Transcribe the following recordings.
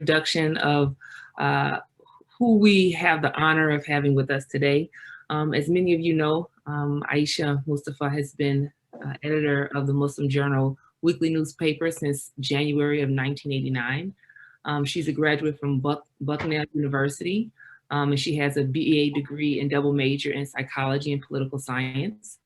introduction of who we have the honor of having with us today. As many of you know, Ayesha Mustafaa has been editor of the Muslim Journal weekly newspaper since January of 1989. She's a graduate from Bucknell University, and she has a BA degree and double major in psychology and political science,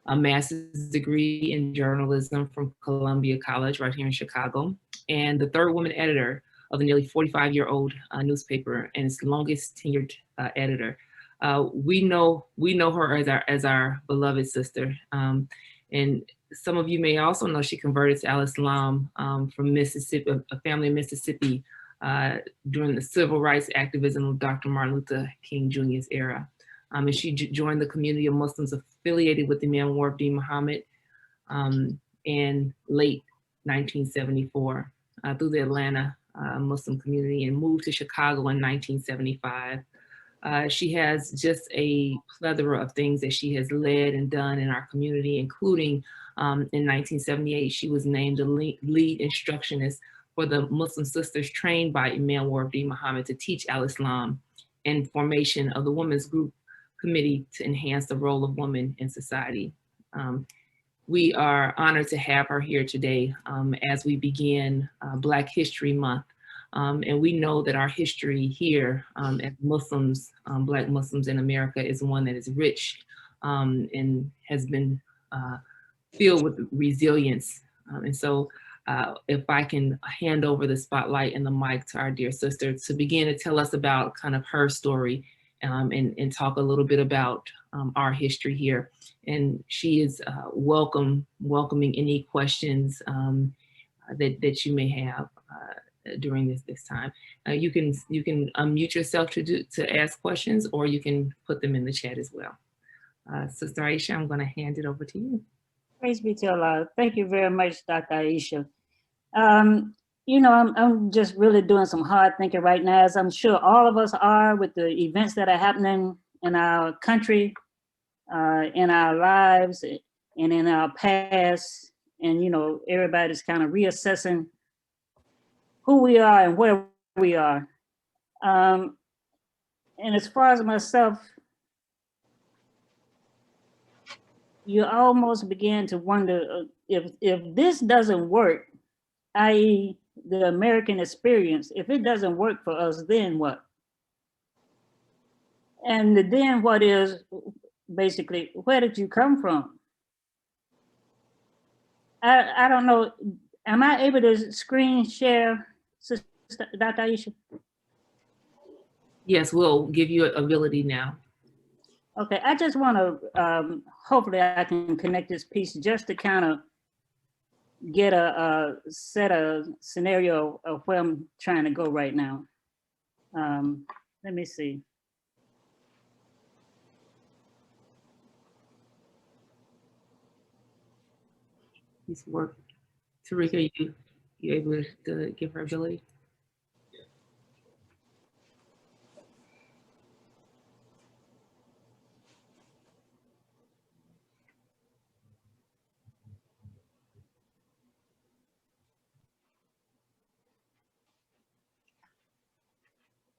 a master's degree in journalism from Columbia College right here in Chicago, and the third woman editor of the nearly 45-year-old newspaper and its longest tenured editor. We know her as our beloved sister, and some of you may also know she converted to Al-Islam from Mississippi, a family in Mississippi, during the civil rights activism of Dr. Martin Luther King Jr.'s era. And she joined the community of Muslims affiliated with Imam Muhammad Muhammad in late 1974 through the Atlanta Muslim community, and moved to Chicago in 1975. She has just a plethora of things that she has led and done in our community, including in 1978, she was named the lead instructionist for the Muslim sisters trained by Imam Muhammad to teach Al-Islam, and formation of the Women's Group Committee to enhance the role of women in society. We are honored to have her here today as we begin Black History Month. And we know that our history here as Muslims, Black Muslims in America, is one that is rich and has been filled with resilience. And so if I can hand over the spotlight and the mic to our dear sister to begin to tell us about kind of her story and talk a little bit about our history here. And she is welcoming any questions that you may have during this time. You can unmute yourself to ask questions, or you can put them in the chat as well. Sister Ayesha, I'm going to hand it over to you. Praise be to Allah. Thank you very much, Dr. Ayesha. You know, I'm just really doing some hard thinking right now, as I'm sure all of us are, with the events that are happening in our country, in our lives, and in our past. And, you know, everybody's kind of reassessing who we are and where we are. And as far as myself, you almost begin to wonder if this doesn't work, i.e. the American experience, if it doesn't work for us, then what? And then what is basically, where did you come from? I don't know, am I able to screen share, Sister Dr. Ayesha? Yes, we'll give you ability now. Okay, I just want to, hopefully I can connect this piece just to kind of get a set a scenario of where I'm trying to go right now. Let me see. He's work. Tarika, you able to give her ability?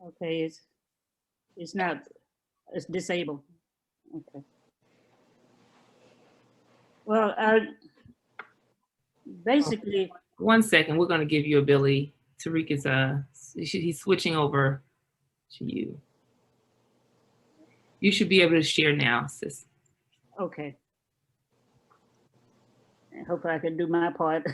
Okay, it's not, it's disabled. Okay. Well, basically. 1 second, we're going to give you ability. Tarika's he's switching over to you. You should be able to share now, sis. Okay. Hopefully I can do my part.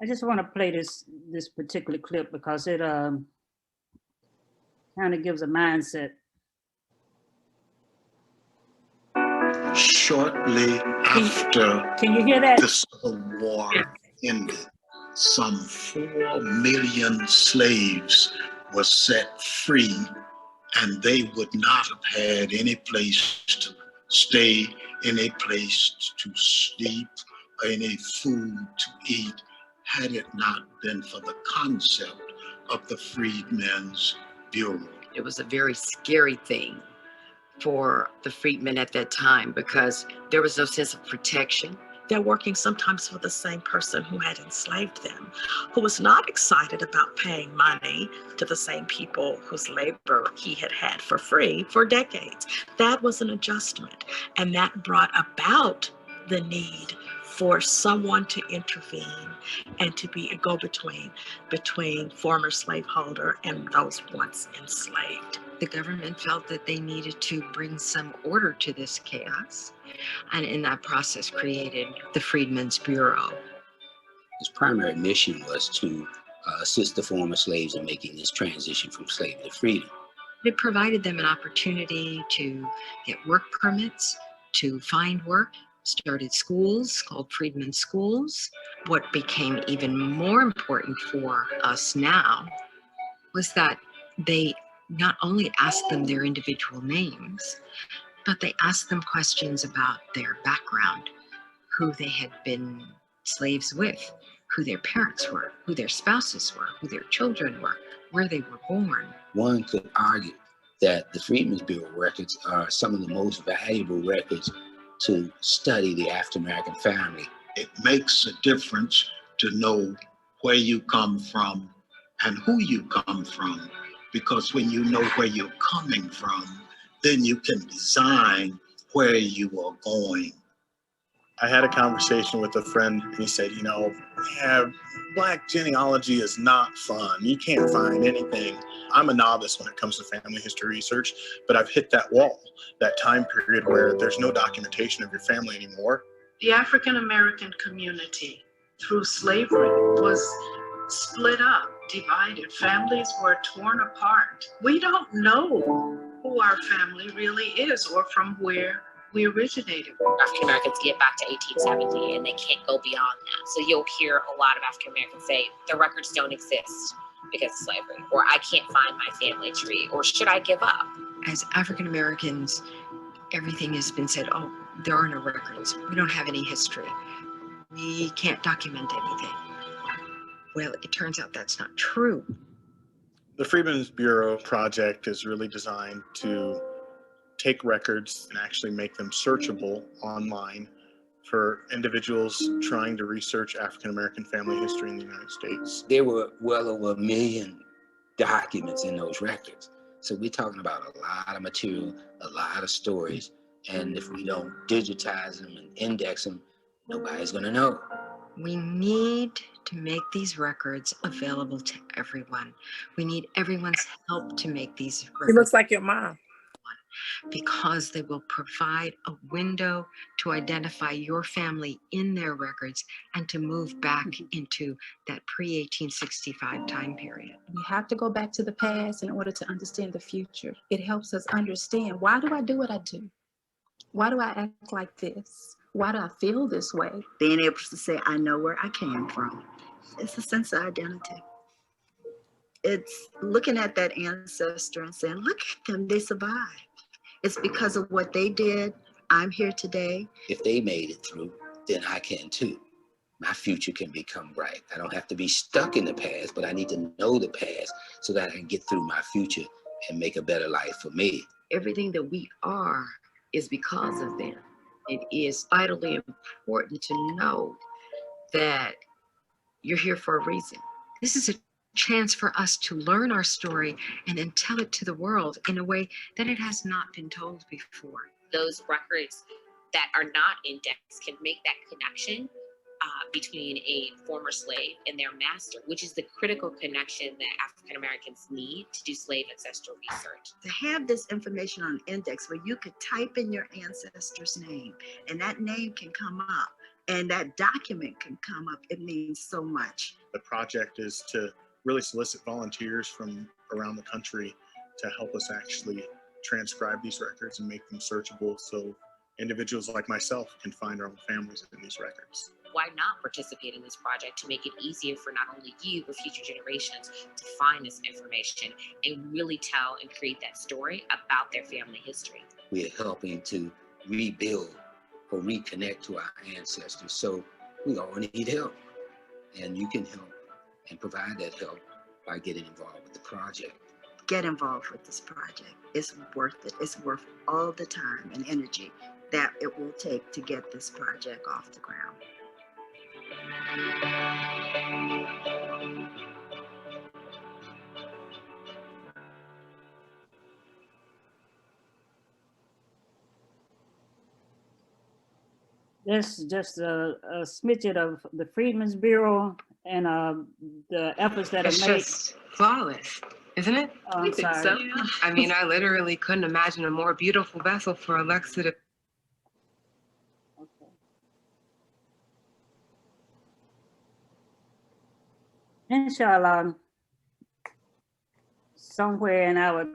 I just want to play this particular clip because it kind of gives a mindset. Shortly after can you hear that? the Civil War ended, some 4 million slaves were set free and they would not have had any place to stay, any place to sleep, or any food to eat, had it not been for the concept of the Freedmen's Bureau. It was a very scary thing for the freedmen at that time because there was no sense of protection. They're working sometimes for the same person who had enslaved them, who was not excited about paying money to the same people whose labor he had had for free for decades. That was an adjustment, and that brought about the need for someone to intervene and to be a go-between between former slaveholder and those once enslaved. The government felt that they needed to bring some order to this chaos, and in that process created the Freedmen's Bureau. His primary mission was to assist the former slaves in making this transition from slavery to freedom. It provided them an opportunity to get work permits, to find work, started schools called Freedmen's Schools. What became even more important for us now was that they not only asked them their individual names, but they asked them questions about their background, who they had been slaves with, who their parents were, who their spouses were, who their children were, where they were born. One could argue that the Freedmen's Bureau records are some of the most valuable records to study the African American family. It makes a difference to know where you come from and who you come from, because when you know where you're coming from, then you can design where you are going. I had a conversation with a friend and he said, you know, yeah, Black genealogy is not fun. You can't find anything. I'm a novice when it comes to family history research, but I've hit that wall, that time period where there's no documentation of your family anymore. The African American community through slavery was split up, divided. Families were torn apart. We don't know who our family really is or from where we originated. African Americans get back to 1870 and they can't go beyond that. So you'll hear a lot of African Americans say the records don't exist because of slavery, or I can't find my family tree, or should I give up? As African Americans, everything has been said, oh, there are no records. We don't have any history. We can't document anything. Well, it turns out that's not true. The Freedmen's Bureau project is really designed to take records and actually make them searchable online for individuals trying to research African American family history in the United States. There were well over 1 million documents in those records. So we're talking about a lot of material, a lot of stories. And if we don't digitize them and index them, nobody's gonna know. We need to make these records available to everyone. We need everyone's help to make these records. He looks like your mom. Because they will provide a window to identify your family in their records and to move back into that pre-1865 time period. We have to go back to the past in order to understand the future. It helps us understand, why do I do what I do? Why do I act like this? Why do I feel this way? Being able to say, I know where I came from. It's a sense of identity. It's looking at that ancestor and saying, look at them, they survived. It's because of what they did, I'm here today. If they made it through, then I can too. My future can become bright. I don't have to be stuck in the past, but I need to know the past so that I can get through my future and make a better life for me. Everything that we are is because of them. It is vitally important to know that you're here for a reason. This is a chance for us to learn our story and then tell it to the world in a way that it has not been told before. Those records that are not indexed can make that connection between a former slave and their master, which is the critical connection that African Americans need to do slave ancestral research. To have this information on index where you could type in your ancestor's name and that name can come up and that document can come up, it means so much. The project is to really solicit volunteers from around the country to help us actually transcribe these records and make them searchable so individuals like myself can find our own families in these records. Why not participate in this project to make it easier for not only you, but future generations to find this information and really tell and create that story about their family history? We are helping to rebuild or reconnect to our ancestors. So we all need help, and you can help and provide that help by getting involved with the project. Get involved with this project. It's worth it. It's worth all the time and energy that it will take to get this project off the ground. That's just a smidget of the Freedmen's Bureau and the efforts that It's are made. just flawless, isn't it? Oh, I'm sorry. I mean, I literally couldn't imagine a more beautiful vessel for Alexa to. Okay. Inshallah, somewhere in our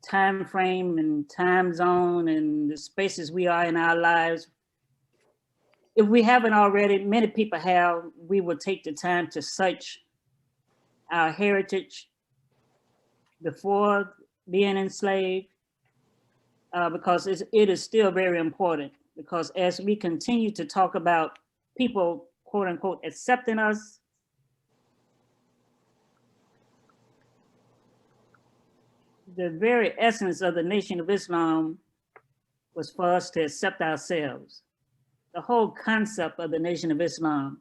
time frame and time zone and the spaces we are in our lives, if we haven't already, many people have, we will take the time to search our heritage before being enslaved, because it is still very important. Because as we continue to talk about people, quote unquote, accepting us, the very essence of the Nation of Islam was for us to accept ourselves. The whole concept of the Nation of Islam,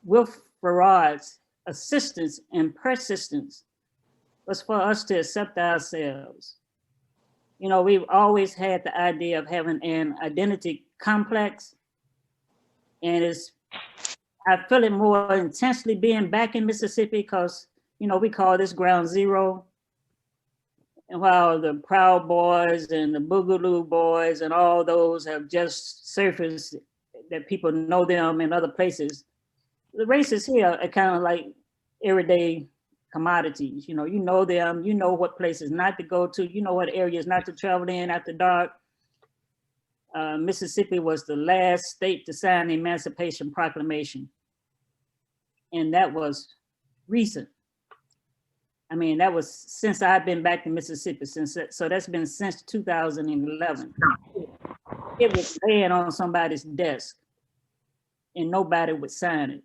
with Farad's assistance and persistence, was for us to accept ourselves. You know, we've always had the idea of having an identity complex, and I feel it more intensely being back in Mississippi because, you know, we call this ground zero. And while the Proud Boys and the Boogaloo Boys and all those have just surfaced, that people know them in other places, the races here are kind of like everyday commodities. You know them, you know what places not to go to, you know what areas not to travel in after dark. Mississippi was the last state to sign the Emancipation Proclamation. And that was recent. I mean, that was since I've been back to Mississippi, so that's been since 2011. It was laying on somebody's desk and nobody would sign it.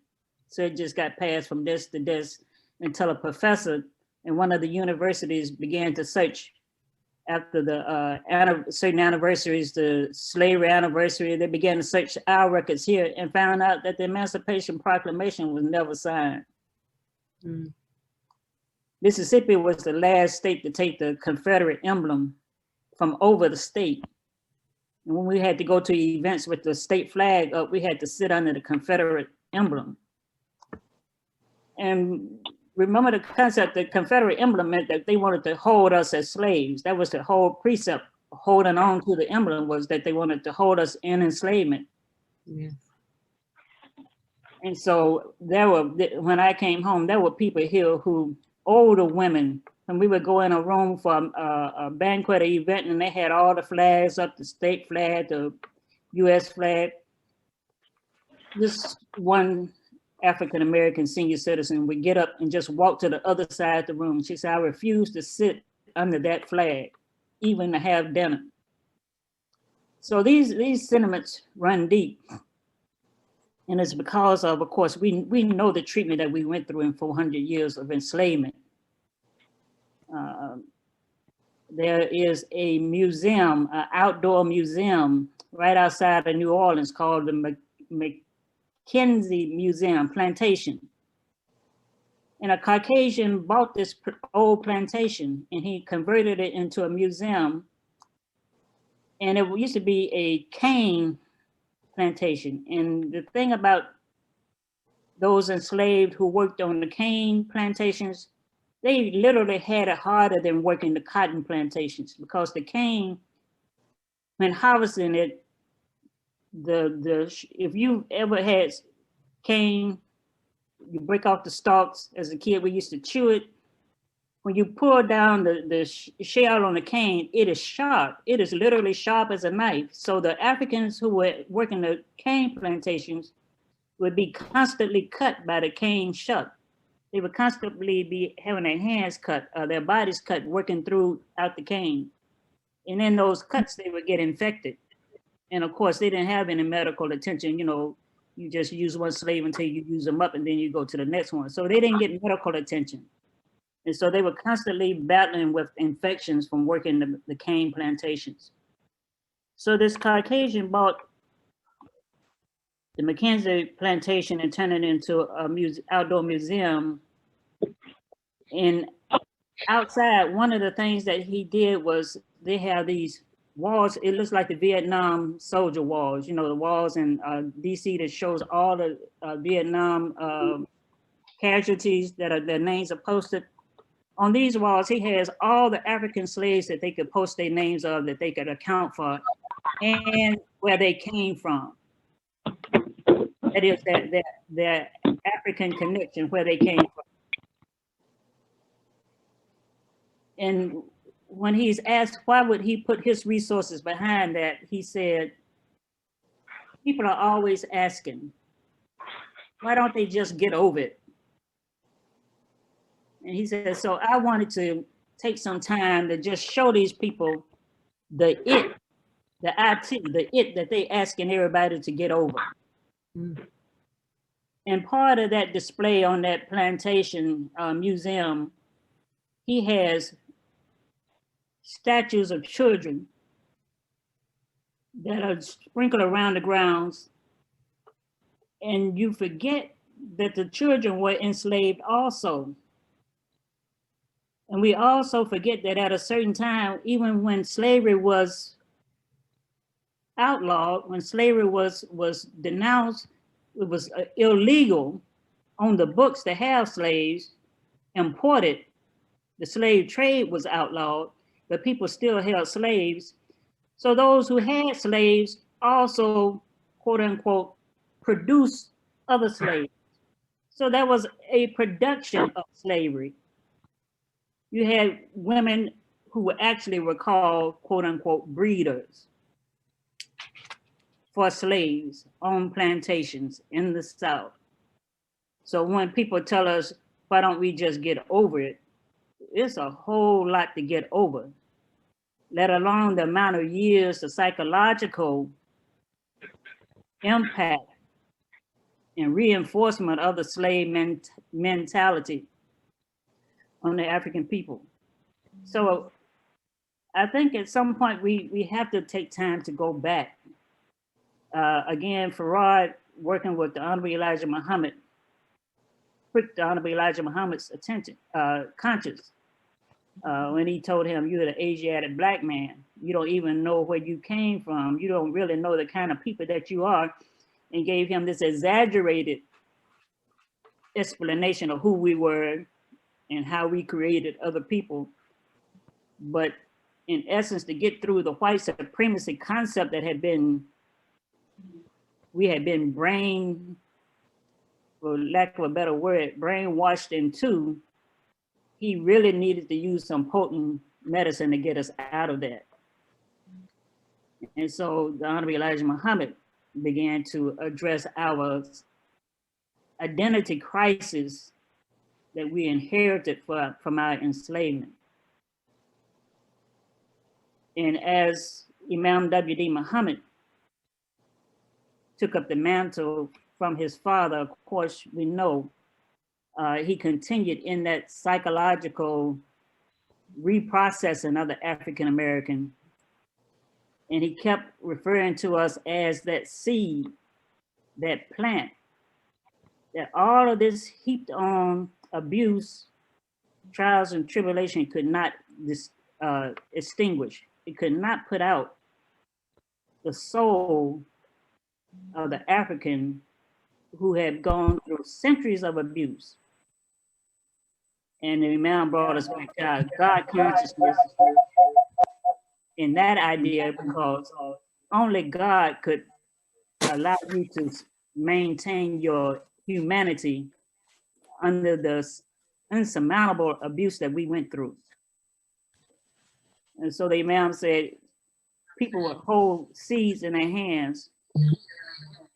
So it just got passed from desk to desk until a professor in one of the universities began to search after the certain anniversaries, the slavery anniversary. They began to search our records here and found out that the Emancipation Proclamation was never signed. Mm. Mississippi was the last state to take the Confederate emblem from over the state. And when we had to go to events with the state flag up, we had to sit under the Confederate emblem. And remember the concept, the Confederate emblem meant that they wanted to hold us as slaves. That was the whole precept, holding on to the emblem, was that they wanted to hold us in enslavement. Yeah. And so when I came home, there were people here who, older women, and we would go in a room for a banquet or event, and they had all the flags up, the state flag, the US flag. This one African-American senior citizen would get up and just walk to the other side of the room. She said, I refuse to sit under that flag, even to have dinner. So these sentiments run deep. And it's because of course, we know the treatment that we went through in 400 years of enslavement. There is a museum, an outdoor museum right outside of New Orleans called the McKenzie Museum Plantation. And a Caucasian bought this old plantation and he converted it into a museum. And it used to be a cane plantation. And the thing about those enslaved who worked on the cane plantations, they literally had it harder than working the cotton plantations, because the cane, when harvesting it, if you ever had cane, you break off the stalks. As a kid, we used to chew it, when you pull down the shell on the cane, it is sharp. It is literally sharp as a knife. So the Africans who were working the cane plantations would be constantly cut by the cane shuck. They would constantly be having their hands cut, their bodies cut, working throughout the cane. And in those cuts, they would get infected. And of course, they didn't have any medical attention. You know, you just use one slave until you use them up and then you go to the next one. So they didn't get medical attention. And so they were constantly battling with infections from working the cane plantations. So this Caucasian bought the Mackenzie plantation and turned it into a outdoor museum. And outside, one of the things that he did was they have these walls. It looks like the Vietnam soldier walls, you know, the walls in DC that shows all the Vietnam casualties that their names are posted. On these walls, he has all the African slaves that they could post their names of, that they could account for, and where they came from. That is their African connection, where they came from. And when he's asked why would he put his resources behind that, he said, people are always asking, why don't they just get over it? And he said, so I wanted to take some time to just show these people the it that they asking everybody to get over. Mm. And part of that display on that plantation museum, he has statues of children that are sprinkled around the grounds. And you forget that the children were enslaved also. And we also forget that at a certain time, even when slavery was outlawed, when slavery was denounced, it was illegal on the books to have slaves imported. The slave trade was outlawed, but people still held slaves. So those who had slaves also, quote unquote, produced other slaves. So that was a production of slavery. You had women who actually were called, quote unquote, breeders for slaves on plantations in the South. So when people tell us, why don't we just get over it? It's a whole lot to get over, let alone the amount of years, the psychological impact and reinforcement of the slave mentality on the African people. So I think at some point we have to take time to go back. Again, Farad, working with the Honorable Elijah Muhammad, pricked the Honorable Elijah Muhammad's attention, conscience, when he told him, you're the Asiatic black man. You don't even know where you came from. You don't really know the kind of people that you are, and gave him this exaggerated explanation of who we were and how we created other people. But in essence, to get through the white supremacy concept that we had been for lack of a better word, brainwashed into, he really needed to use some potent medicine to get us out of that. And so the Honorable Elijah Muhammad began to address our identity crisis that we inherited from our enslavement. And as Imam W.D. Muhammad took up the mantle from his father, of course, we know he continued in that psychological reprocessing of the African American. And he kept referring to us as that seed, that plant, that all of this heaped on abuse, trials and tribulation could not extinguish. It could not put out the soul of the African who had gone through centuries of abuse. And the Imam brought us back to God consciousness in that idea, because only God could allow you to maintain your humanity under the insurmountable abuse that we went through. And so the Imam said, people would hold seeds in their hands,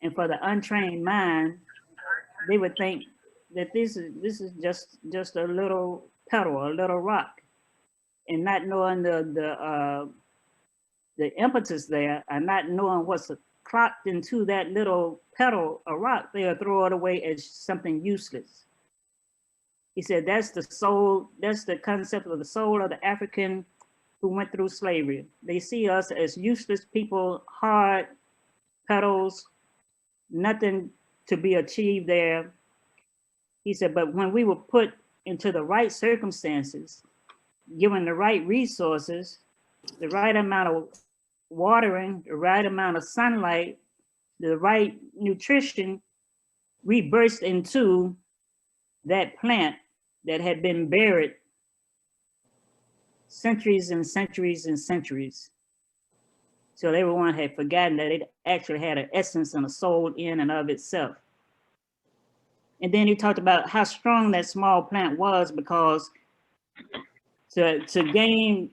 and for the untrained mind, they would think that this is just a little petal, a little rock, and not knowing the impetus there, and not knowing what's clocked into that little petal or rock, they'll throw it away as something useless. He said that's the soul, that's the concept of the soul of the African who went through slavery. They see us as useless people, hard petals, nothing to be achieved there. He said, but when we were put into the right circumstances, given the right resources, the right amount of watering, the right amount of sunlight, the right nutrition, we burst into that plant that had been buried centuries and centuries and centuries. So everyone had forgotten that it actually had an essence and a soul in and of itself. And then he talked about how strong that small plant was, because to gain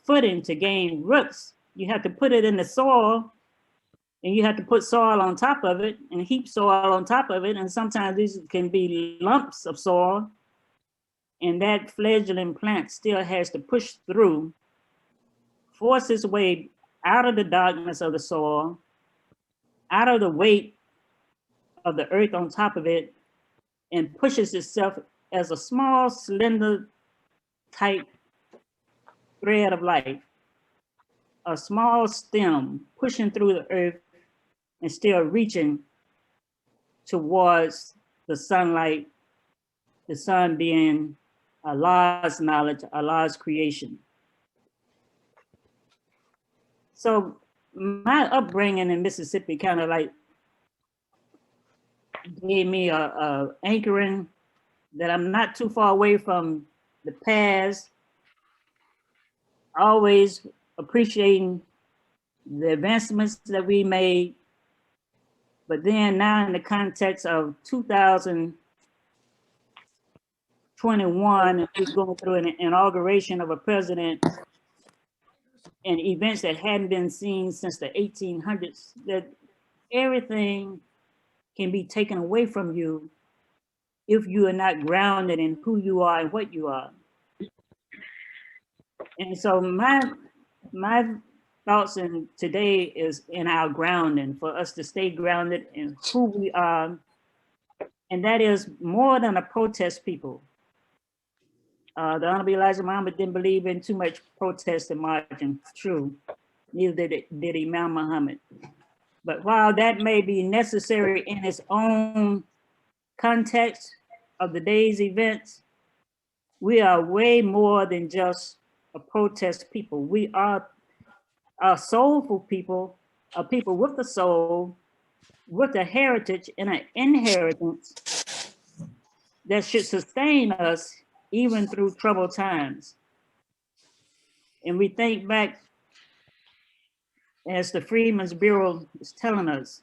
footing, to gain roots, you have to put it in the soil, and you have to put soil on top of it and heap soil on top of it. And sometimes these can be lumps of soil, and that fledgling plant still has to push through, force its way out of the darkness of the soil, out of the weight of the earth on top of it, and pushes itself as a small, slender, tight thread of life, a small stem pushing through the earth and still reaching towards the sunlight, the sun being Allah's knowledge, Allah's creation. So my upbringing in Mississippi kind of like gave me a anchoring that I'm not too far away from the past, always appreciating the advancements that we made. But then now in the context of 2021, we're going through an inauguration of a president and events that hadn't been seen since the 1800s, that everything can be taken away from you if you are not grounded in who you are and what you are. And so my thoughts in today is in our grounding, for us to stay grounded in who we are. And that is more than a protest people. The Honorable Elijah Muhammad didn't believe in too much protest and marching, true. Neither did Imam Muhammad. But while that may be necessary in its own context of the day's events, we are way more than just a protest people. We are a soulful people, a people with a soul, with a heritage and an inheritance that should sustain us even through troubled times. And we think back, as the Freedmen's Bureau is telling us,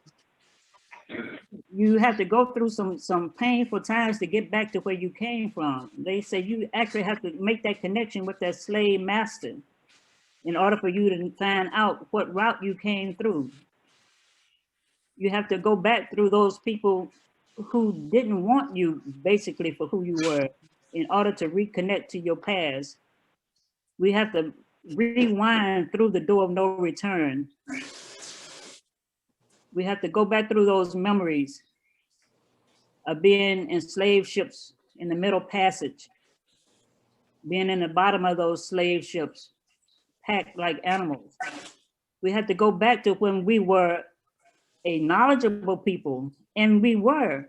you have to go through some painful times to get back to where you came from. They say you actually have to make that connection with that slave master in order for you to find out what route you came through. You have to go back through those people who didn't want you basically for who you were in order to reconnect to your past. We have to rewind through the door of no return. We have to go back through those memories of being in slave ships in the Middle Passage, being in the bottom of those slave ships, packed like animals. We have to go back to when we were a knowledgeable people, and we were.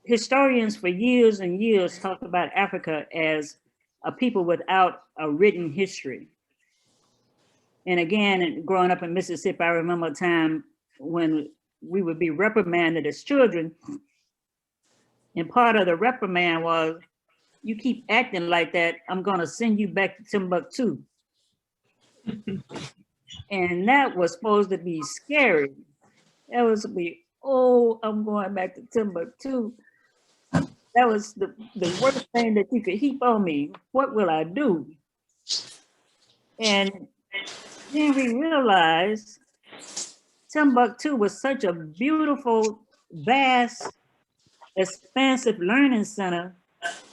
Historians for years and years talked about Africa as a people without a written history. And again, growing up in Mississippi, I remember a time when we would be reprimanded as children. And part of the reprimand was, you keep acting like that, I'm gonna send you back to Timbuktu. And that was supposed to be scary. That was to be, oh, I'm going back to Timbuktu. That was the worst thing that you could heap on me. What will I do? And then we realized Timbuktu was such a beautiful, vast, expansive learning center.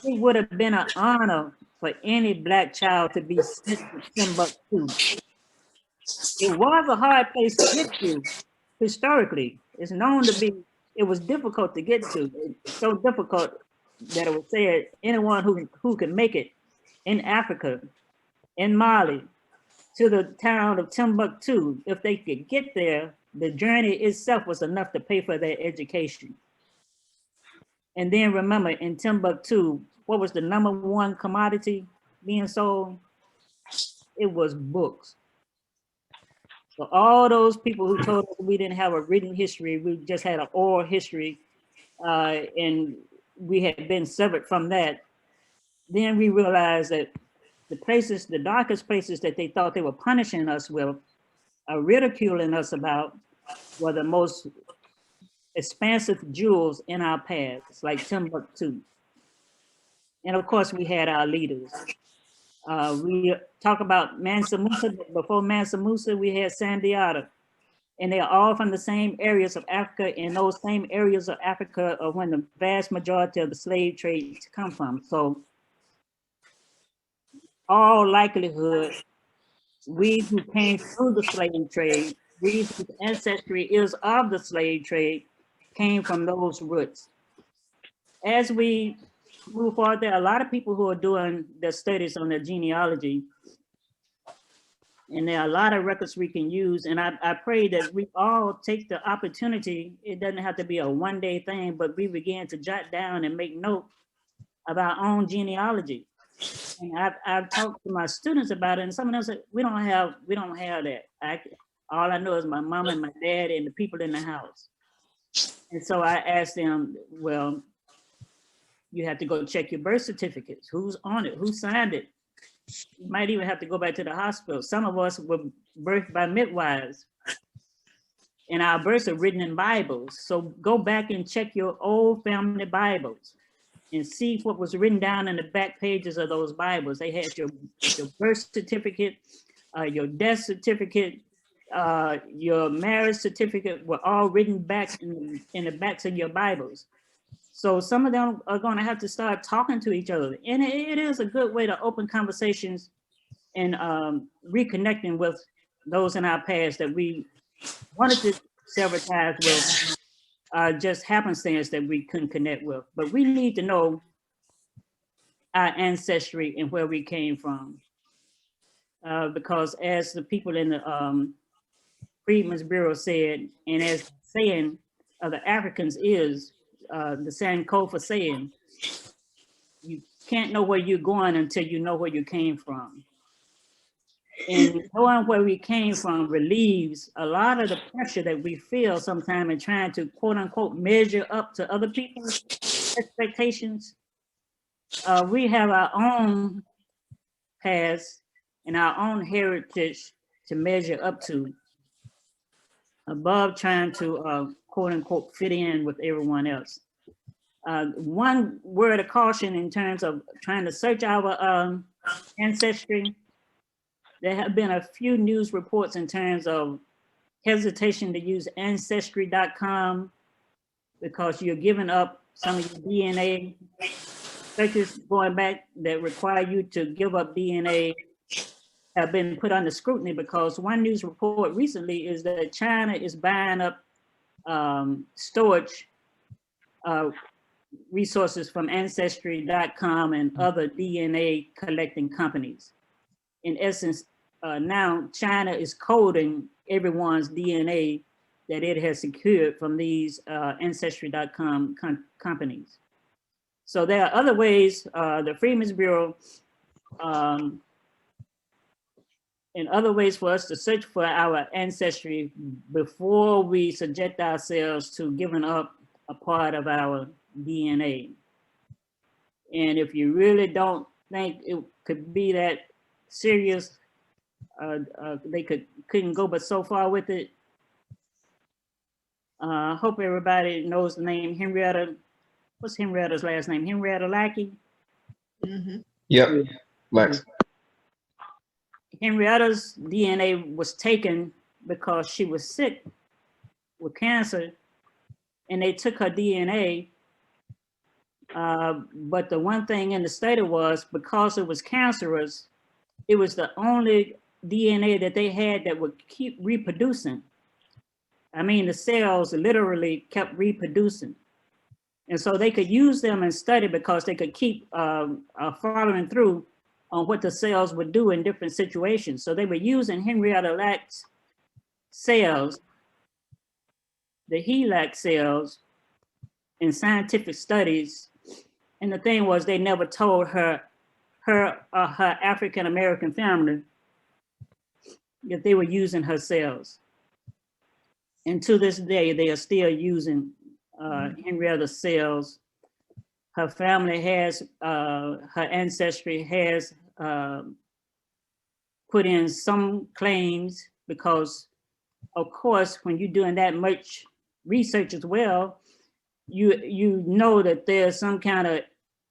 It would have been an honor for any Black child to be sent to Timbuktu. It was a hard place to get to historically. It's known to be, it was difficult to get to. It's so difficult that it was said anyone who can make it in Africa, in Mali, to the town of Timbuktu, if they could get there, the journey itself was enough to pay for their education. And then remember, in Timbuktu, what was the #1 commodity being sold? It was books. So all those people who told us we didn't have a written history, we just had an oral history, and we had been severed from that. Then we realized that the places, the darkest places that they thought they were punishing us with, ridiculing us about, were the most expansive jewels in our past, like Timbuktu. And of course, we had our leaders. We talk about Mansa Musa. Before Mansa Musa, we had Sandiata. And they're all from the same areas of Africa, and those same areas of Africa are when the vast majority of the slave trade come from. So all likelihood, we who came through the slave trade, we whose ancestry is of the slave trade, came from those roots. As we move forward, there are a lot of people who are doing their studies on their genealogy, and there are a lot of records we can use. And I pray that we all take the opportunity. It doesn't have to be a one-day thing, but we begin to jot down and make note of our own genealogy. And I've talked to my students about it, and some of them said, we don't have that. All I know is my mom and my dad and the people in the house. And so I asked them, well, you have to go check your birth certificates. Who's on it? Who signed it? You might even have to go back to the hospital. Some of us were birthed by midwives, and our births are written in Bibles. So go back and check your old family Bibles and see what was written down in the back pages of those Bibles. They had your birth certificate, your death certificate, your marriage certificate were all written back in the backs of your Bibles. So some of them are going to have to start talking to each other. And it is a good way to open conversations and reconnecting with those in our past that we wanted to several times with, just happenstance that we couldn't connect with. But we need to know our ancestry and where we came from. Because as the people in the Freedmen's Bureau said, and as the saying of the Africans is, the Sankofa saying, you can't know where you're going until you know where you came from. And knowing where we came from relieves a lot of the pressure that we feel sometimes in trying to quote unquote measure up to other people's expectations. We have our own past and our own heritage to measure up to, above trying to quote unquote fit in with everyone else. One word of caution in terms of trying to search our ancestry, there have been a few news reports in terms of hesitation to use ancestry.com because you're giving up some of your DNA. Searches going back that require you to give up DNA have been put under scrutiny because one news report recently is that China is buying up storage resources from ancestry.com and other DNA collecting companies. In essence, now China is coding everyone's DNA that it has secured from these ancestry.com companies. So there are other ways, the Freedmen's Bureau, and other ways for us to search for our ancestry before we subject ourselves to giving up a part of our DNA. And if you really don't think it could be that serious, they couldn't go but so far with it. Hope everybody knows the name Henrietta what's Henrietta's last name? Henrietta Lackey. Yep. Lex. Henrietta's DNA was taken because she was sick with cancer, and they took her DNA. But the one thing in the study was, because it was cancerous, it was the only DNA that they had that would keep reproducing. I mean, the cells literally kept reproducing. And so they could use them and study because they could keep following through on what the cells would do in different situations. So they were using Henrietta Lacks cells, the HeLac cells, in scientific studies. And the thing was, they never told her African-American family that they were using her cells. And to this day, they are still using Henrietta's cells. Her family has, her ancestry has put in some claims because, of course, when you're doing that much research as well, you know that there's some kind of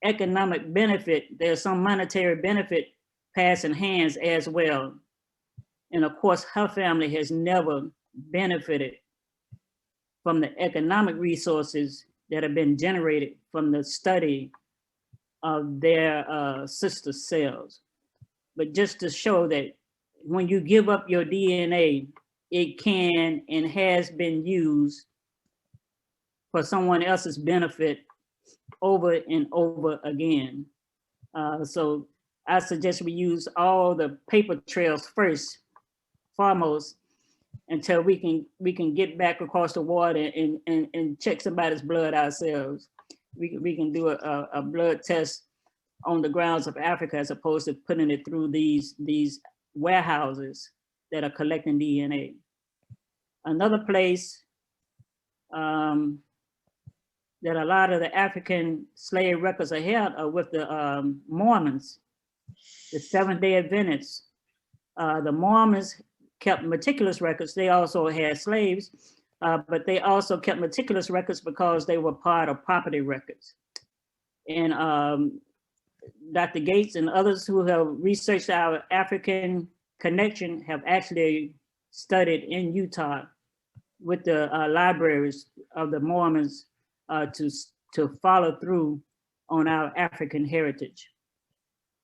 economic benefit, there's some monetary benefit passing hands as well. And of course, her family has never benefited from the economic resources that have been generated from the study of their sister cells. But just to show that when you give up your DNA, it can and has been used for someone else's benefit over and over again. So I suggest we use all the paper trails first, foremost, until we can get back across the water and check somebody's blood ourselves. We can do a blood test on the grounds of Africa as opposed to putting it through these warehouses that are collecting DNA. Another place that a lot of the African slave records are held are with the Mormons, the Seventh-day Adventists. The Mormons kept meticulous records. They also had slaves, but they also kept meticulous records because they were part of property records. And Dr. Gates and others who have researched our African connection have actually studied in Utah with the libraries of the Mormons to follow through on our African heritage.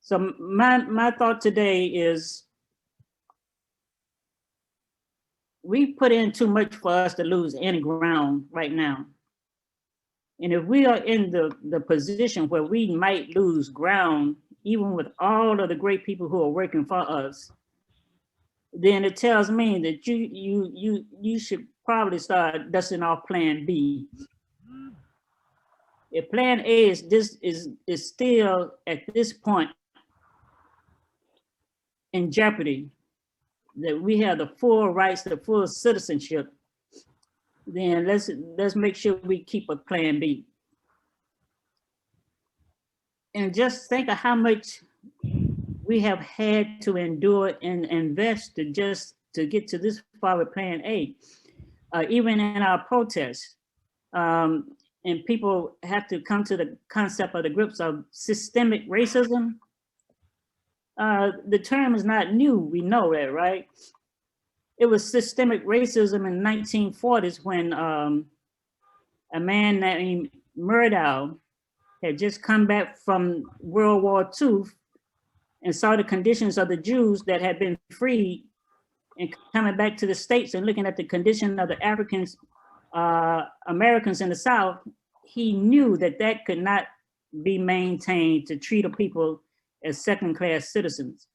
So my thought today is, we put in too much for us to lose any ground right now. And if we are in the position where we might lose ground, even with all of the great people who are working for us, then it tells me that you should probably start dusting off plan B. If plan A is still at this point in jeopardy, that we have the full rights to full citizenship, then let's make sure we keep a plan B. And just think of how much we have had to endure and invest to get to this far with plan A. Even in our protests, and people have to come to the concept of the groups of systemic racism. The term is not new, we know that, right? It was systemic racism in the 1940s when a man named Murdow had just come back from World War II and saw the conditions of the Jews that had been freed, and coming back to the States and looking at the condition of the Africans, Americans in the South, he knew that that could not be maintained to treat the people as second-class citizens.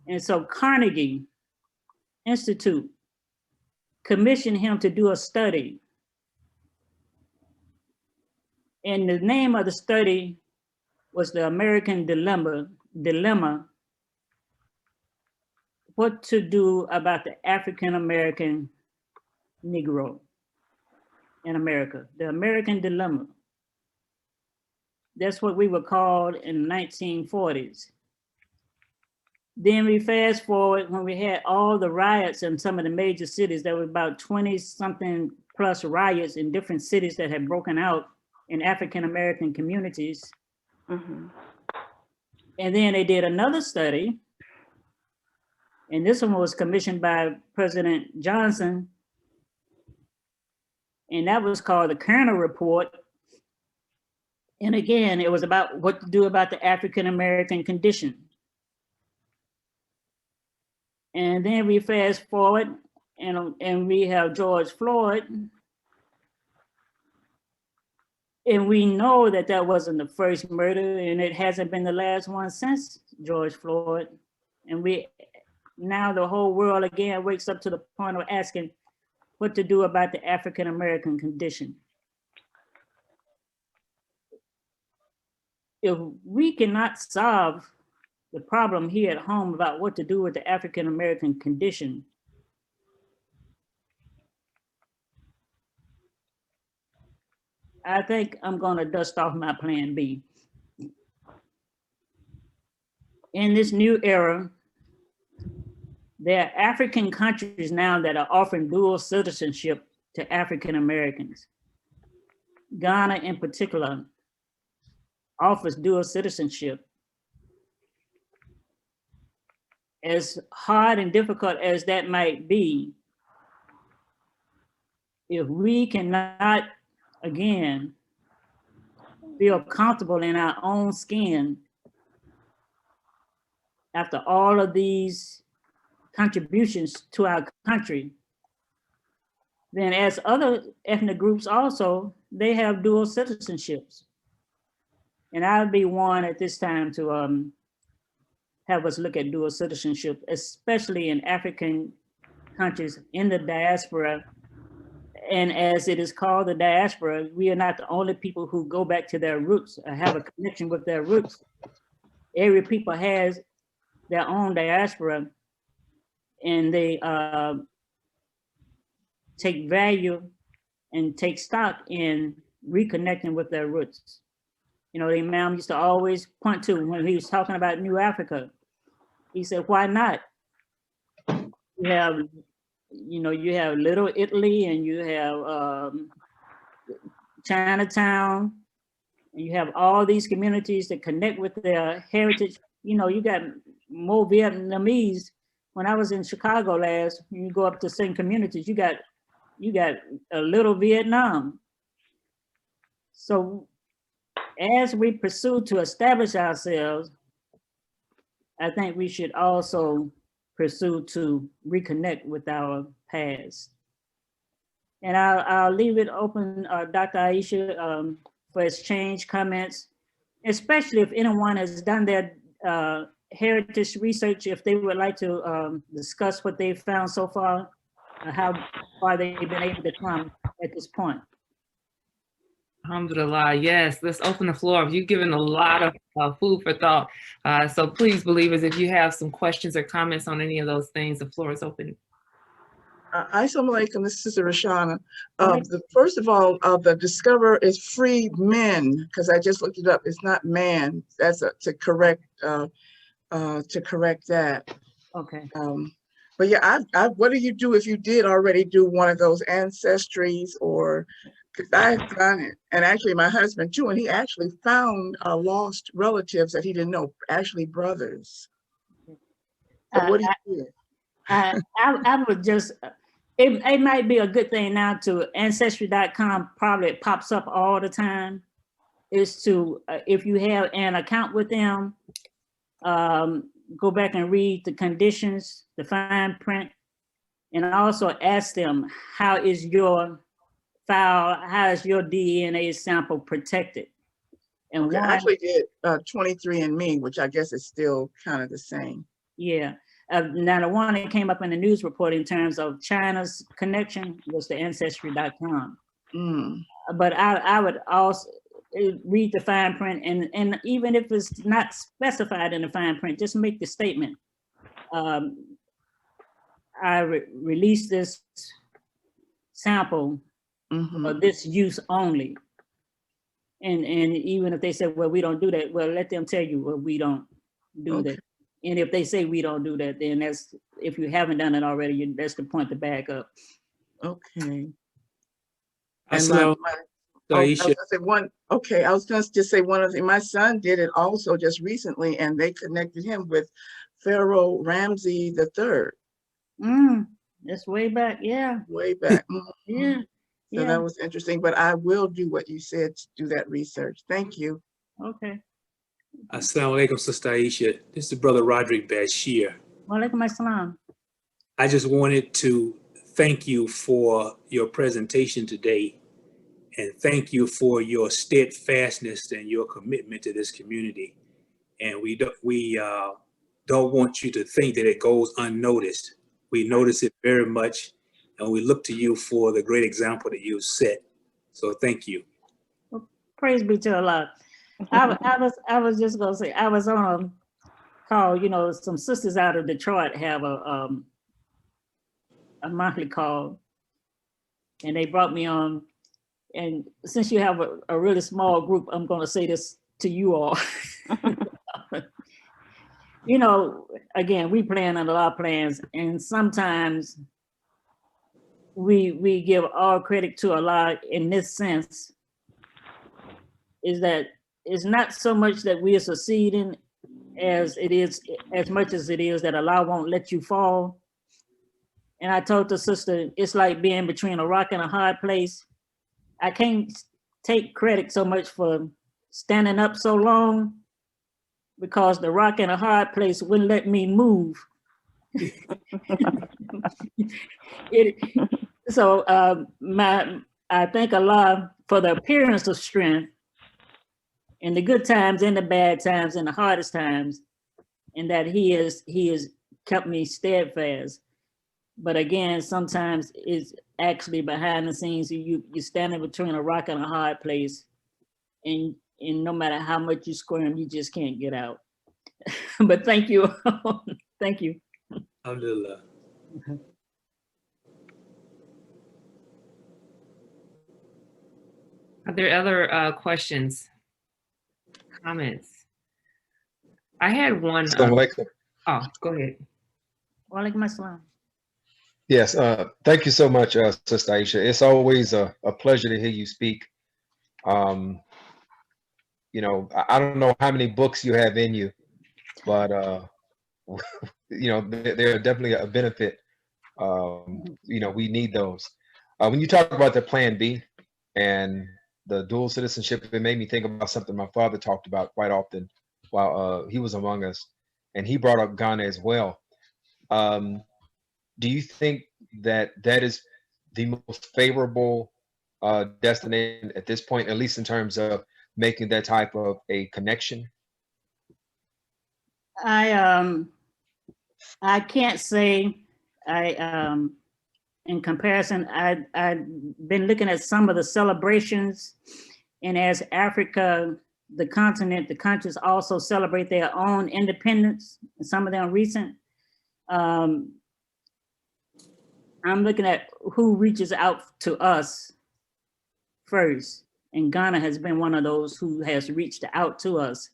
And so Carnegie Institute commissioned him to do a study. And the name of the study was the American Dilemma, what to do about the African-American Negro in America, the American Dilemma. That's what we were called in the 1940s. Then we fast forward when we had all the riots in some of the major cities. There were about 20 something plus riots in different cities that had broken out in African-American communities. Mhm. And then they did another study, and this one was commissioned by President Johnson, and that was called the Kerner Report. And again, it was about what to do about the African-American condition. And then we fast forward, and we have George Floyd. And we know that that wasn't the first murder, and it hasn't been the last one since George Floyd. And now the whole world again wakes up to the point of asking what to do about the African-American condition. If we cannot solve the problem here at home about what to do with the African-American condition, I think I'm gonna dust off my plan B. In this new era, there are African countries now that are offering dual citizenship to African Americans. Ghana in particular offers dual citizenship. As hard and difficult as that might be, if we cannot, again, feel comfortable in our own skin after all of these contributions to our country, then as other ethnic groups also, they have dual citizenships. And I'd be one at this time to have us look at dual citizenship, especially in African countries in the diaspora. And as it is called the diaspora, we are not the only people who go back to their roots or have a connection with their roots. Every people has their own diaspora, and they take value and take stock in reconnecting with their roots. You know, the Imam used to always point to when he was talking about New Africa. He said, why not? You have, you know, you have Little Italy, and you have Chinatown, and you have all these communities that connect with their heritage. You know, you got more Vietnamese. When I was in Chicago last, you go up to certain communities, you got a little Vietnam. So as we pursue to establish ourselves, I think we should also pursue to reconnect with our past. And I'll leave it open, Dr. Ayesha, for exchange comments, especially if anyone has done their heritage research, if they would like to discuss what they've found so far, how far they've been able to come at this point. Alhamdulillah, yes, let's open the floor. You've given a lot of food for thought. So please, believers, if you have some questions or comments on any of those things, the floor is open. Assalamu alaikum, this is Rashana. First of all, the discover is free men, because I just looked it up. It's not man. That's to correct that. Okay. But yeah, what do you do if you did already do one of those ancestries, or because I've done it, and actually my husband too, and he actually found lost relatives that he didn't know, actually brothers. So what do you do? I would just, it might be a good thing now to ancestry.com, probably it pops up all the time, is to, if you have an account with them, go back and read the conditions, the fine print, and also ask them, how is your file, how is your DNA sample protected? And okay, I actually did 23andMe, which I guess is still kind of the same. Yeah. Now the one that came up in the news report in terms of China's connection was the ancestry.com. But I would also read the fine print, and even if it's not specified in the fine print, just make the statement. I release this sample for this use only. And even if they say, well, we don't do that, well, let them tell you, well, we don't do that. And if they say we don't do that, then that's, if you haven't done it already, that's the point to back up. Okay. And Oh, I was Aisha, gonna say one, okay, I was gonna just say one of the, my son did it also just recently, and they connected him with Pharaoh Ramsey III. That's way back, yeah. Way back. Yeah, So yeah. that was interesting, but I will do what you said to do that research. Thank you. Okay. Assalamu alaikum, Sister Aisha. This is Brother Roderick Bashir. Walaikum assalam. I just wanted to thank you for your presentation today, and thank you for your steadfastness and your commitment to this community. And we don't want you to think that it goes unnoticed. We notice it very much, and we look to you for the great example that you set. So thank you. Well, praise be to Allah. I was just gonna say, I was on a call, you know, some sisters out of Detroit have a monthly call, and they brought me on. And since you have a really small group, I'm gonna say this to you all. You know, again, we plan on a lot of plans, and sometimes we give all credit to Allah in this sense, is that it's not so much that we are succeeding as much as it is that Allah won't let you fall. And I told the sister, it's like being between a rock and a hard place. I can't take credit so much for standing up so long, because the rock and a hard place wouldn't let me move. So I thank Allah for the appearance of strength in the good times, in the bad times, in the hardest times, and that He has kept me steadfast. But again, sometimes it's actually behind the scenes. You're standing between a rock and a hard place, and no matter how much you squirm, you just can't get out. But thank you. Thank you. Alhamdulillah. Are there other questions, comments? I had one. Oh, go ahead. Walaikum assalam. Yes, thank you so much, Sister Aisha. It's always a pleasure to hear you speak. You know, I don't know how many books you have in you, but you know, they're definitely a benefit. You know, we need those. When you talk about the Plan B and the dual citizenship, it made me think about something my father talked about quite often while he was among us, and he brought up Ghana as well. Do you think that that is the most favorable destination at this point, at least in terms of making that type of a connection? I can't say. In comparison, I've been looking at some of the celebrations, and as Africa, the continent, the countries also celebrate their own independence, and some of them recent. I'm looking at who reaches out to us first, and Ghana has been one of those who has reached out to us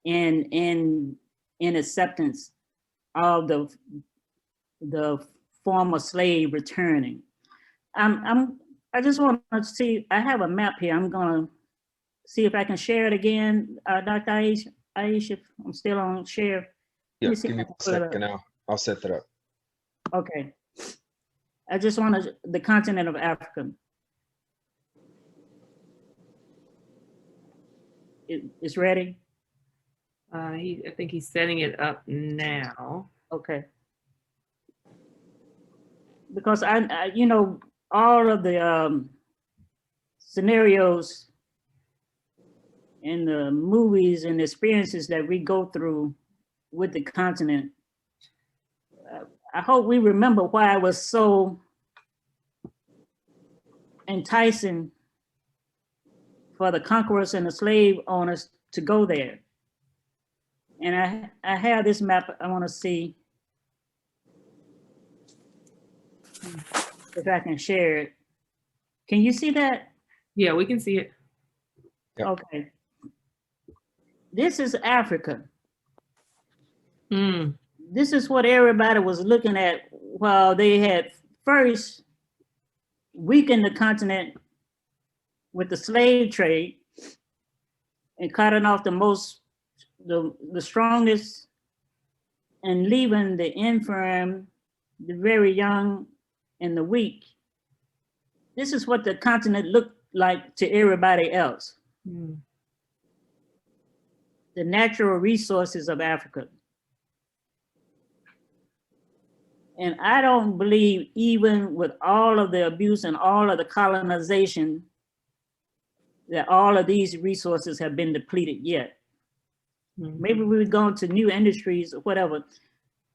in acceptance of the former slave returning. I just want to see, I have a map here. I'm gonna see if I can share it again. Dr. Ayesha, I'm still on share. Yeah, give me a second now. I'll set that up. Okay. I just want the continent of Africa. It's ready? I think he's setting it up now. Okay. Because I you know, all of the scenarios in the movies and experiences that we go through with the continent, I hope we remember why it was so enticing for the conquerors and the slave owners to go there. And I have this map. I want to see if I can share it. Can you see that? Yeah, we can see it. Yep. Okay. This is Africa. This is what everybody was looking at while they had first weakened the continent with the slave trade and cutting off the strongest and leaving the infirm, the very young, and the weak. This is what the continent looked like to everybody else. Mm. The natural resources of Africa. And I don't believe, even with all of the abuse and all of the colonization, that all of these resources have been depleted yet. Mm. Maybe we've gone to new industries or whatever,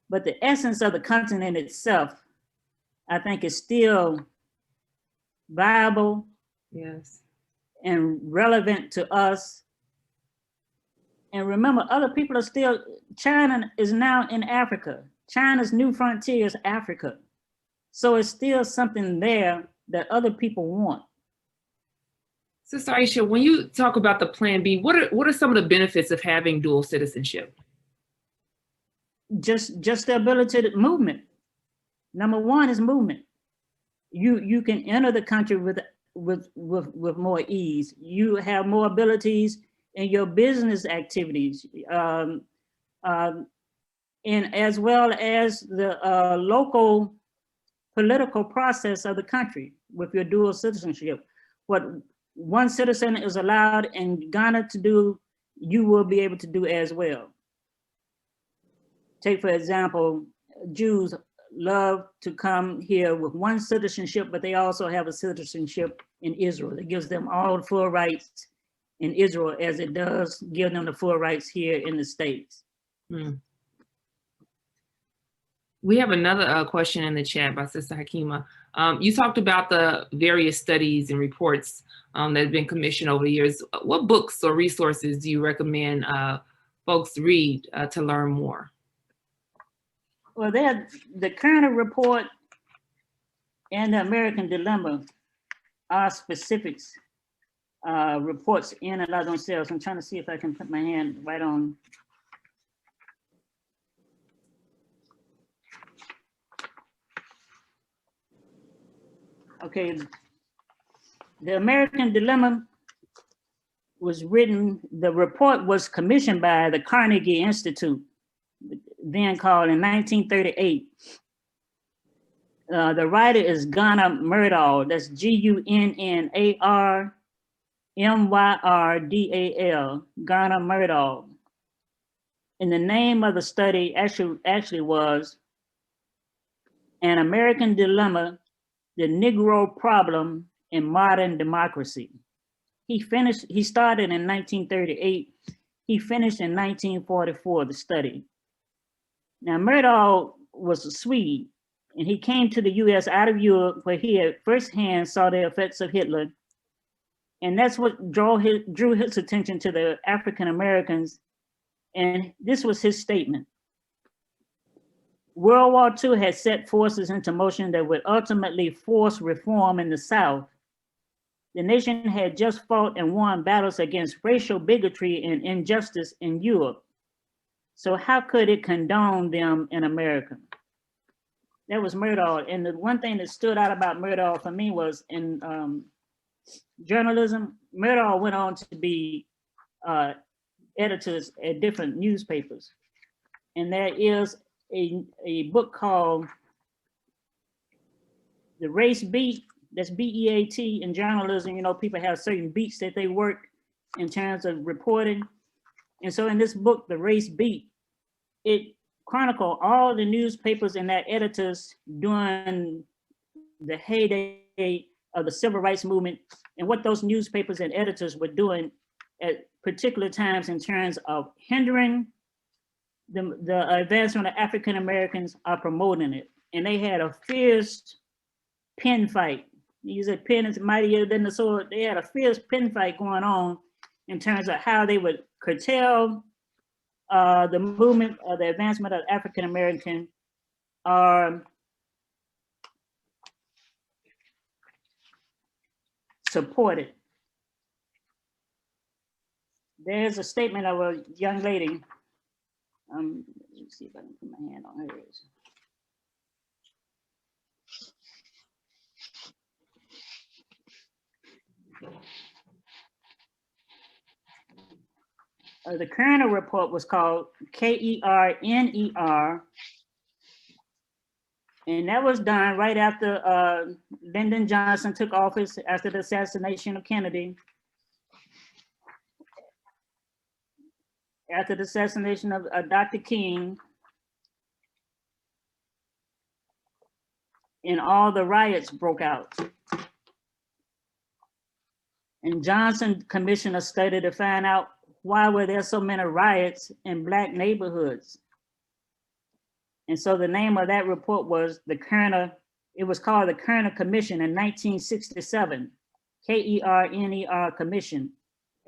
but the essence of the continent itself, I think, is still viable. Yes. And relevant to us. And remember, other people are still, China is now in Africa. China's new frontier is Africa. So it's still something there that other people want. Sister Ayesha, when you talk about the Plan B, what are some of the benefits of having dual citizenship? Just the ability to movement. Number one is movement. You can enter the country with more ease. You have more abilities in your business activities, and as well as the local political process of the country with your dual citizenship. What one citizen is allowed in Ghana to do, you will be able to do as well. Take, for example, Jews love to come here with one citizenship, but they also have a citizenship in Israel. It gives them all the full rights in Israel as it does give them the full rights here in the States. Hmm. We have another question in the chat by Sister Hakima. You talked about the various studies and reports that have been commissioned over the years. What books or resources do you recommend folks read to learn more? Well, the Kerner report and the American Dilemma are specifics, reports in and of themselves. I'm trying to see if I can put my hand right on. Okay, the American Dilemma was written, the report was commissioned by the Carnegie Institute, then called in 1938. The writer is Gunnar Myrdal, that's G-U-N-N-A-R-M-Y-R-D-A-L, Gunnar Myrdal. And the name of the study actually was An American Dilemma, the Negro Problem in Modern Democracy. He started in 1938. He finished in 1944, the study. Now, Myrdal was a Swede, and he came to the US out of Europe, where he had firsthand saw the effects of Hitler. And that's what drew his attention to the African Americans. And this was his statement. World War II had set forces into motion that would ultimately force reform in the South. The nation had just fought and won battles against racial bigotry and injustice in Europe. So how could it condone them in America? That was Myrdal. And the one thing that stood out about Myrdal for me was in journalism. Myrdal went on to be editors at different newspapers. And there is a book called The Race Beat, that's B-E-A-T. In journalism, you know, people have certain beats that they work in terms of reporting. And so in this book, The Race Beat, it chronicled all the newspapers and their editors during the heyday of the civil rights movement and what those newspapers and editors were doing at particular times in terms of hindering the advancement of African Americans or promoting it. And they had a fierce pen fight. You said pen is mightier than the sword. They had a fierce pen fight going on in terms of how they would curtail the movement of the advancement of African American supported. There's a statement of a young lady. Let's see if I can put my hand on hers. The Kerner report was called KERNER, and that was done right after Lyndon Johnson took office after the assassination of Kennedy. After the assassination of Dr. King, and all the riots broke out. And Johnson commissioned a study to find out why were there so many riots in Black neighborhoods. And so the name of that report was the Kerner, it was called the Kerner Commission in 1967, KERNER Commission.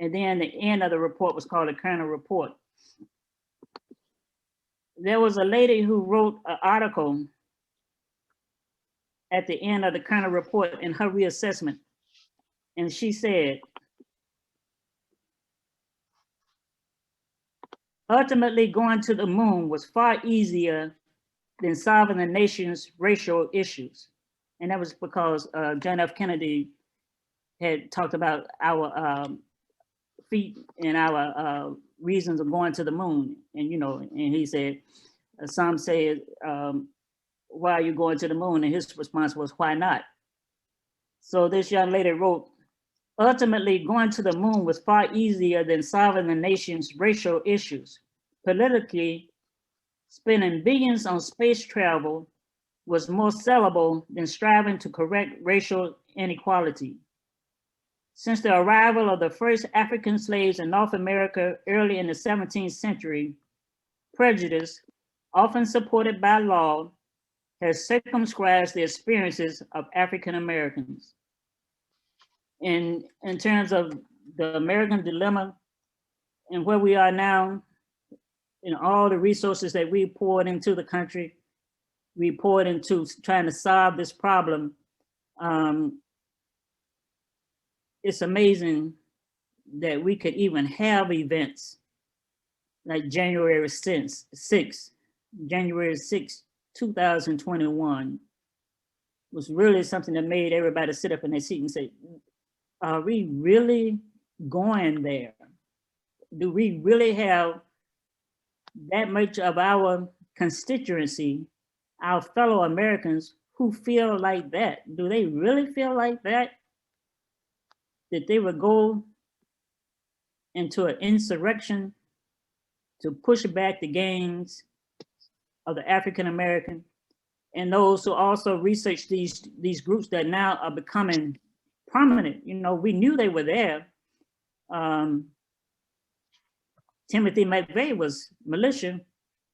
And then the end of the report was called the Kerner Report. There was a lady who wrote an article at the end of the Kerner Report in her reassessment. And she said, ultimately going to the moon was far easier than solving the nation's racial issues. And that was because John F. Kennedy had talked about our feet and our reasons of going to the moon. And, you know, and he said, some say, why are you going to the moon? And his response was, why not? So this young lady wrote, ultimately going to the moon was far easier than solving the nation's racial issues. Politically, spending billions on space travel was more sellable than striving to correct racial inequality. Since the arrival of the first African slaves in North America early in the 17th century, prejudice, often supported by law, has circumscribed the experiences of African Americans. In terms of the American dilemma and where we are now, and all the resources that we poured into the country, we poured into trying to solve this problem. It's amazing that we could even have events like January 6th, 2021 was really something that made everybody sit up in their seat and say, are we really going there? Do we really have that much of our constituency, our fellow Americans who feel like that? Do they really feel like that? That they would go into an insurrection to push back the gains of the African American, and those who also research these groups that now are becoming prominent. You know, we knew they were there. Timothy McVeigh was militia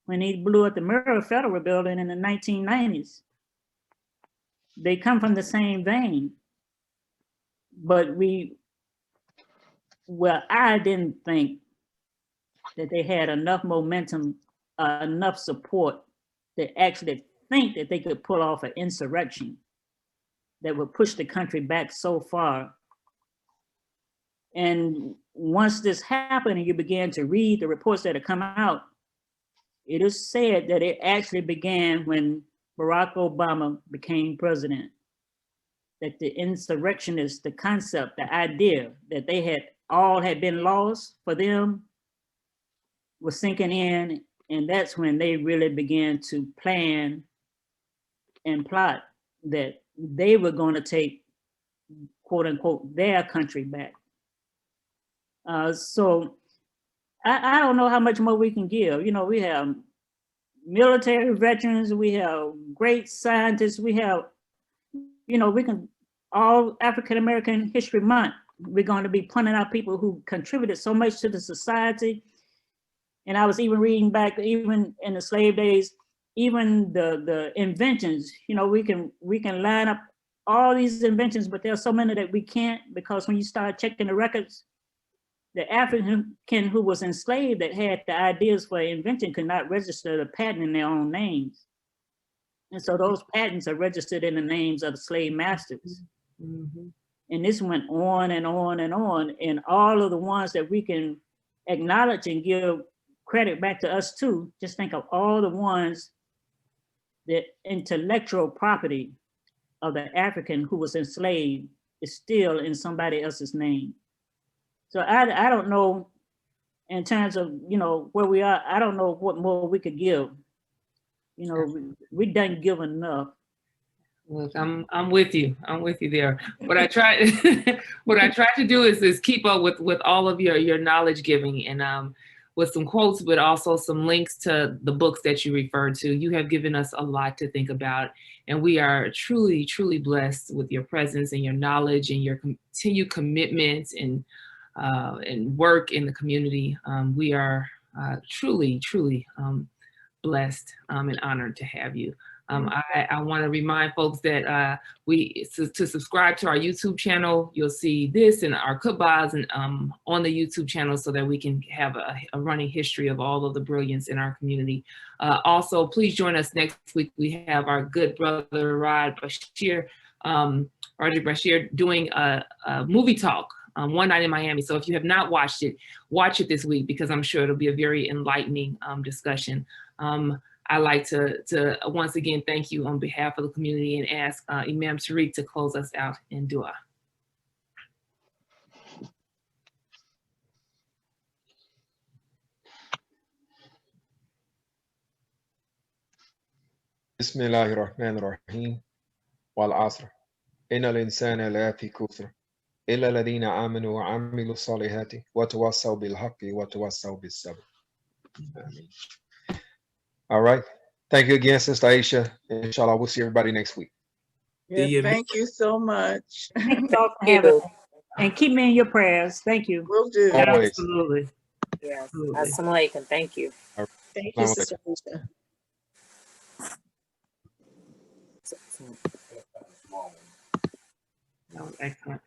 when he blew up the Murrah Federal Building in the 1990s. They come from the same vein, but I didn't think that they had enough momentum, enough support to actually think that they could pull off an insurrection that would push the country back so far. And once this happened and you began to read the reports that have come out, it is said that it actually began when Barack Obama became president. That the insurrectionists, the concept, the idea that they had all had been lost for them was sinking in, and that's when they really began to plan and plot that they were going to take, quote unquote, their country back. So I don't know how much more we can give. You know, we have military veterans, we have great scientists, we have, you know, we can, all African American History Month, we're going to be pointing out people who contributed so much to the society. And I was even reading back, even in the slave days, even the inventions, you know, we can line up all these inventions, but there are so many that we can't, because when you start checking the records, the African who was enslaved that had the ideas for invention could not register the patent in their own names. And so those patents are registered in the names of the slave masters. Mm-hmm. And this went on and on and on. And all of the ones that we can acknowledge and give credit back to us too, just think of all the ones that intellectual property of the African who was enslaved is still in somebody else's name. So I don't know, in terms of, you know, where we are, I don't know what more we could give. You know, we done given enough. Look, I'm with you. I'm with you there. What I try what I try to do is keep up with all of your knowledge giving, and with some quotes, but also some links to the books that you referred to. You have given us a lot to think about, and we are truly, truly blessed with your presence and your knowledge and your continued commitment and work in the community. We are truly, truly blessed and honored to have you. I want to remind folks that to subscribe to our YouTube channel. You'll see this and our kutbahs and on the YouTube channel, so that we can have a running history of all of the brilliance in our community. Also, please join us next week. We have our good brother Roger Bashir doing a movie talk. One Night in Miami. So if you have not watched it, watch it this week, because I'm sure it'll be a very enlightening discussion. I'd like to once again thank you on behalf of the community and ask Imam Tariq to close us out in dua. Bismillahir Rahmanir Rahim. Wal Asr. Innal insana lafi khusr. Illa alladhina amanu wa amilu salihati wa tawassaw bil haqqi wa tawassaw bis sabr. All right. Thank you again, Sister Ayesha. Inshallah, we'll see everybody next week. Yeah, thank you so much. Thanks all for having me. And keep me in your prayers. Thank you. Will do. Always. Absolutely. Yes. Absolutely. Assalamu alaikum. Thank you. All right. Thank you, Assalamu Sister Ayesha. That was excellent.